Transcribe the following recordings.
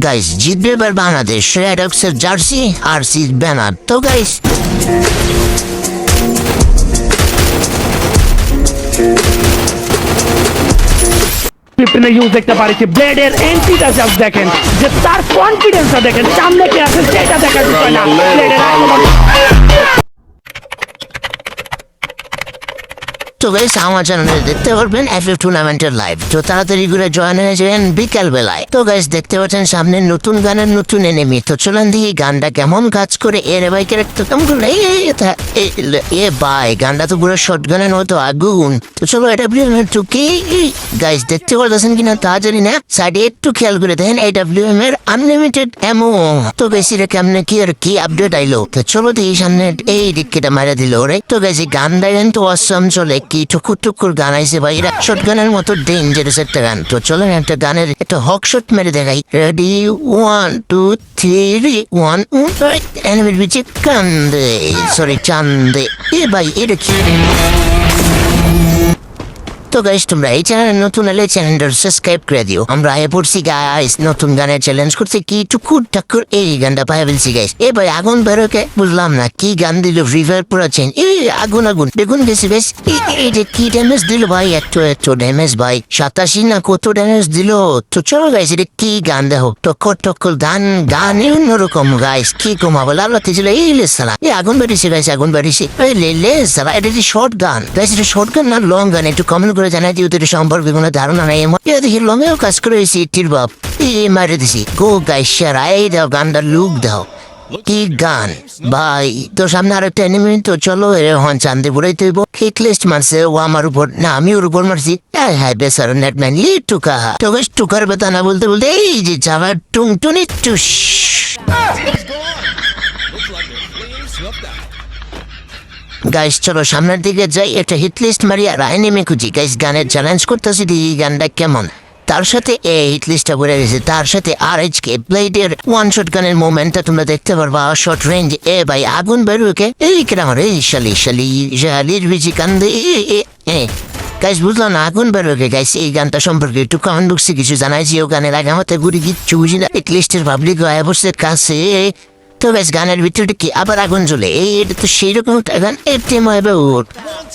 Guys জিতবে এবার Bangladesh, red অক্সের jersey আর C banner. তো গাইস ইউজ দেখতে পারিছি ব্লেডের এন্ট্রিটা জাস্ট দেখেন, যে তার কনফিডেন্সটা দেখেন, সামনে কি আছে সেটা দেখার বিষয় না। ব্লেডের তো গাইস আমার চ্যানেলে দেখতে পারবেন FF টুর্নামেন্টের লাইভ। তো তাড়াতাড়ি করে জয়েন হয়ে যাবেন বিকাল বেলায়। তো গাইস দেখতে পাচ্ছেন সামনে নতুন গানের নতুন এনিমি। তো চলেন দেখি গানটা কেমন কাজ করে। এর ভাই ক্যারেক্টার কেমন করে এ ভাই গানটা তো পুরো শর্ট গানের মতো আগুন। তো চলো এটা টুকি গাইস দেখতে পারতেছেন কিনা তা জানি না, সাইডে একটু খেয়াল করে দেখেন AWM এর আনলিমিটেড এমো। তো গাইস এটা কেমনে কি আর কি আপডেট আইলো। তো চলো দেখি সামনে এই দিকটা মারা দিল ওরে। তো গাইস এই গানটা কিন্তু অসম চলে, কি টুকুর টুকুর গান আইছে ভাই, এটা শর্ট গানের মতো ডেঞ্জারাস একটা গান। তো চলেন একটা গানের একটা হক শট মেরে দেখাই। রেডি 1 2 3 1 এনিমির বিচে কান্দে সরি চান্দে। এ ভাই এটা কি। তো গাইস তোমরা এই চ্যানেলে নতুন এলে চ্যানেলটা সাবস্ক্রাইব করে দিও। আমরা আয় পড়ছি গাইস নতুন গানের চ্যালেঞ্জ করতে, কি টুকুর টাকুর এই গানটা পাই বলছি গাইস। এ ভাই আগুন বেরোকে বুঝলাম না কি গান দিল, রিভার পুরো চেন এই আগুন আগুন দেখুন গেছি বেশ। এই যে কি ড্যামেজ দিল ভাই, এত ড্যামেজ ভাই, 87 না কত ড্যামেজ দিল। তো চলো গাইস এটা কি গান দেখো, টক্কর টক্কর গান গানই অন্যরকম গাইস, কি কমাবো লালাতে ছিল এই লে সালা। এই আগুন বেরিয়েছে গাইস, আগুন বেরিয়েছে এই লে সালা। এটা যে শর্ট গান গাইস, এটা শর্ট গান না লং গান, একটু কমেন্ট করে জানাই দিও। তোর সম্পর্কে কোনো ধারণা নাই এমন দেখি লঙেও কাজ করে হয়েছি টির বাপ মারে দিছি। গো গাইস শেয়ার এই দাও গানটা লুক দাও, কি গান ভাই। তোর সামনে আর একটা এনিমি। তো চলো হন চান্দে বুড়াই তৈব হিট লিস্ট মারছে ও আমার উপর না, আমি ওর উপর মারছি। হ্যাঁ বেসার নেটম্যান ই টুকা। তো গাইস টুকার বেতা না বলতে বলতে এই যে যাওয়া টুনটুনি টুস। গাইস চলো সামনের দিকে যাই, একটা হিট লিস্ট মারি আর এনিমি খুঁজি। গাইস গানের চ্যালেঞ্জ করতেছি দেখি গানটা কেমন। তার সাথে এই হিট লিস্টটা বলে গেছে, তার সাথে RHK ব্লেডের ওয়ান শট গানের মোমেন্টটা তোমরা দেখতে পারবা শর্ট রেঞ্জ। এ ভাই আগুন বেরোকে এই কেন রে শালির বিচি কান্দে গাইস বুঝলাম না আগুন বেরোকে। গাইস এই গানটা সম্পর্কে একটু কমেন্ট বক্সে কিছু জানাইছি। ও গানের আগে আমাদের গুড়ি কিচ্ছু বুঝি না, হিট লিস্টের পাবলিক অবশ্যের কাছে। তো বেশ গানের ভিতরটা কি আবার আগুন জ্বলে, এটা তো সেই রকম গান উঠ।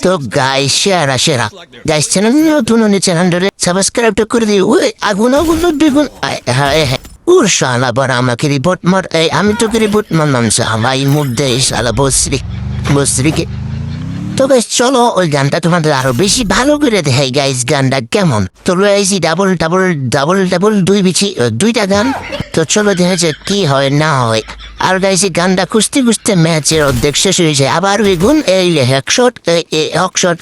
তো গাইস সেরা গাইস চ্যানেল নতুন চ্যানেল সাবস্ক্রাইবটা করে দিই। ওই আগুন আগুন বেগুন হ্যাঁ উর শালা বড় আমাকে রিপোর্ট মার। আমি তোকে রিপোর্ট মারলাম ভাই মুখ দেয় শালা বসরিকে। তো গাইস চলো ওই গানটা তোমাদের আরো বেশি ভালো করে দেখাই গাইস গানটা কেমন। তো রয়েছি ডাবল ডাবল ডাবল ডাবল দুইটা গান। তো চলো দেখা যাক কি হয় না হয়। আর গাইছি গানটা খুঁজতে খুঁজতে ম্যাচের অর্ধেক শেষ হয়ে যায়, আবার ওই গুণ এই হকশট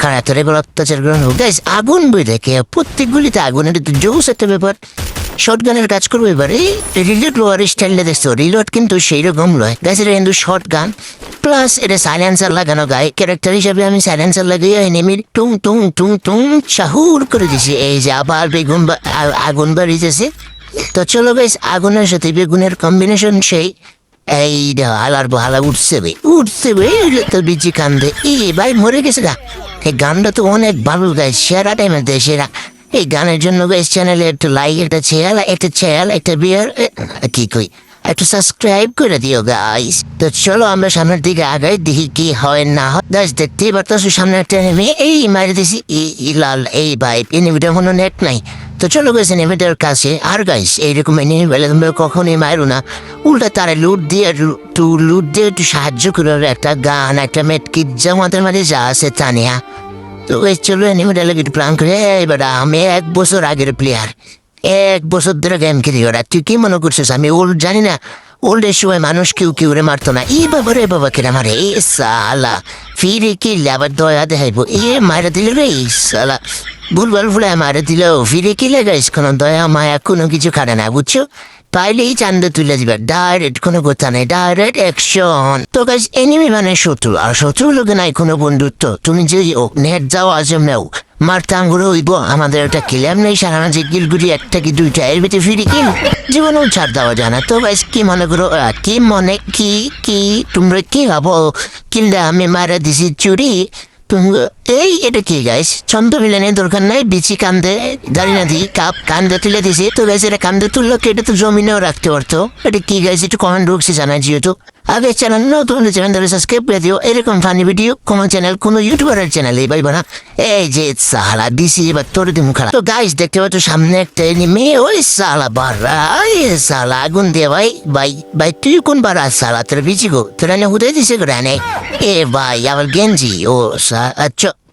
খারাতরে বল অত্যাচার গ্রহণ হোক। গাইস আগুন বই দেখে প্রত্যেকগুলিতে আগুন, এটা তো জোস একটা ব্যাপার। শর্ট গানের কাজ করবো এবারে রিলোড লোয়ার স্টাইলটা দেখছো, রিলোড কিন্তু সেই রকম লয় গাইস, এটা কিন্তু শর্ট গান প্লাস এটা সাইলেন্সার লাগানো। গায়ে ক্যারেক্টার হিসাবে আমি সাইলেন্সার লাগিয়ে এনিমির টুং টুং টুং টুং শাহুর করে দিছি। এই যে আবার বেগুন আগুন বাড়িতেছে। তো চলো গাইস আগুনের সাথে বেগুনের কম্বিনেশন সেই এই হালার বহালা উঠছে তো বিচি কান্দে এই ভাই মরে গেছে গা। এই গানটা তো অনেক ভালো গাইস, সেরা টাইমের দেয় সেরা। এই গানের জন্য গাইস চ্যানেলে একটু লাইক একটা চ্যানেল একটা বিয়ার কি কই একটু সাবস্ক্রাইব করে দিও গাইস। তো চলো আমরা সামনের দিকে আগাই দেখি কি হয় না হয়। গাইস দেখতেই পারতেছো সামনে একটা এনিমি এই মারি দিছি লাল। এই ভাই এনিমিটার কোনো নেট নাই। তো চলো গাইস এনিমিটার কাছে। আর গাইস এইরকম এনিমি বলে তোমরা কখনোই মারো না, উল্টা তারা লুট দিয়ে একটু সাহায্য করে একটা গান একটা মেটকিট যা আমাদের মাঝে যা আছে তা নেয়া। তো গাইস চলো এনিমিটার লাগে একটু প্ল্যান করে। এবার আমি 1 বছর আগের প্লেয়ার, 1 বছর ধরে গেম খেলি। ওরা তুই কি মনে করছিস আমি ওল্ড জানি না? ওল্ডের সময় মানুষ কেউ রে মারতো না। রে বাবা কেরা মারে এ সালা ফিরে কিনলে আবার দয়া দেখাইবো মারা দিল রে সালা ভুলভাল মারা দিল ফিরে কিলে গাইস। কোনো দয়া মায়া কোনো কিছু খাটে না বুঝছো, পাইলেই চান্দা তুলে দিবে ডাইরেক্ট, কোনো কথা নেই ডাইরেক্ট অ্যাকশন। তো গাইস এনিমি মানে শত্রু, আর শত্রু লোকে নাই কোনো বন্ধুত্ব। তুমি যে নেট যাও আজম নেও মারতে আঙ্গুরে হইব আমাদের একটা কিলাম নেই সারানা যে গিলগুড়ি একটা কি দুইটা এর ভিতরে ফিরি কিল জীবনেও ছাড় দেওয়া যায় না। তো গাইস কি মনে করো কি তোমরা কি ভাবো কিলটা আমি মারা দিছি চুরি এই এটা কি গাইস ছন্দ মিলানের দরকার নাই বিচি কান্দে দাঁড়িয়ে না দিই কাপ কান্দে তুলে দিছি তো গাইস এটা কান্দে তুললো কি এটা তো জমিনেও রাখতে পারতো এটা কি গাইস একটু কমেন্ট ঢুকছে জানাই যেহেতু আগে চ্যানেল নতুন চ্যানেল ধরে সাবস্ক্রাইব করে দিও এরকম ফানি ভিডিও কোনো চ্যানেল কোনো ইউটিউবারের চ্যানেলে পাইবা না এই যে সালা দিছি এবার তোর দিন খারাপ তো গাইস দেখতে পাচ্ছ সামনে একটা মেয়ে ওই সালা বাড়া এই সালা আগুন দিয়ে ভাই ভাই ভাই তুই কোন বাড়া সালা তোর বিচি গো তোরা না হুদে দিছে করে নে এ ভাই আমার গেঞ্জি ও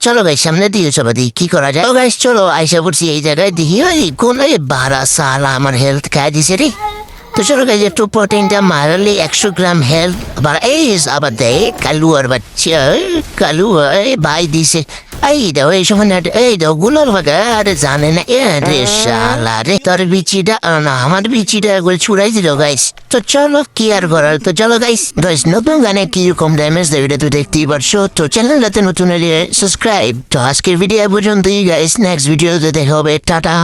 চলো গাইস সামনে দিয়ে চলো দেখি কি করা যায় ও গাইস চলো আইসা পড়ছি এই জায়গায় দেখি ওই কোন এই বাড়া সালা আমার হেলথ খাই দিছে রে তো চলো গাইস একটু প্রোটিনটা মারলে 100 গ্রাম হেলথ আবার এই আবার দেয় কালুয়ার বাচ্চা কালুয়া ভাই দিছে এই দাও এই সময় এই দাও গুলোর ভাগা আরে জানে না এ রে শালা রে তোর বিচিটা না আমার বিচিটা একবার ছুড়াই দিল গাইস তো চলো কি আর করার তো চলো গাইস নতুন গানে কিরকম ড্যামেজ দেয় এটা তো দেখতেই পারছো তো চ্যানেলটাতে নতুন সাবস্ক্রাইব তো আজকের ভিডিও পর্যন্তই গাইস নেক্সট ভিডিওতে দেখা হবে টাটা